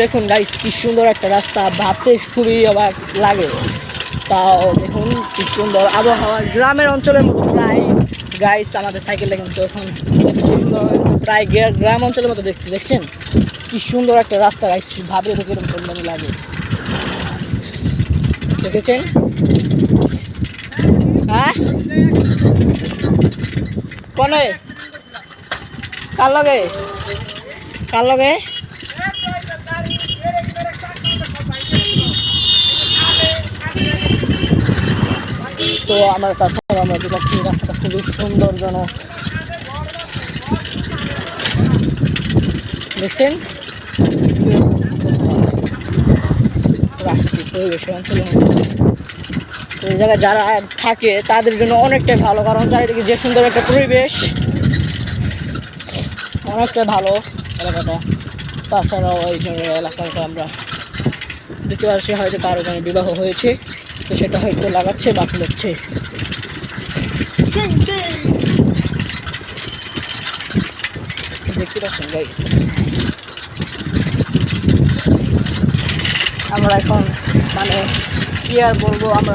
দেখুন গাইস কি সুন্দর একটা রাস্তা, ভাবতে খুবই অবাক লাগে। তাও দেখুন কি সুন্দর আবহাওয়া, গ্রামের অঞ্চলের মতো প্রায়। গাইস আমাদের সাইকেলটা কিন্তু এখন প্রায় গ্রাম অঞ্চলের মতো দেখতে, দেখছেন কি সুন্দর একটা রাস্তা গাইস, ভাবলে তো কিরকম সুন্দর লাগে, দেখেছেন? হ্যাঁ কনে কার লগে কার লগে তো আমরা তাছাড়া আমরা দেখছি রাস্তাটা খুবই সুন্দরজনক, দেখছেন প্রাকৃতিক পরিবেশের অঞ্চলের মধ্যে। তো এই জায়গায় যারা থাকে তাদের জন্য অনেকটাই ভালো, কারণ চারিদিকে যে সুন্দর একটা পরিবেশ, অনেকটাই ভালো এলাকাটা। তাছাড়াও এই এলাকাটা আমরা দেখতে পাচ্ছি হয়তো কারো ওখানে বিবাহ হয়েছে, তো সেটা হয়তো লাগাচ্ছে বা খুলেছে। দেখতে পাচ্ছেন গাইস, আমরা এখন মানে কি আর বলবো, আমরা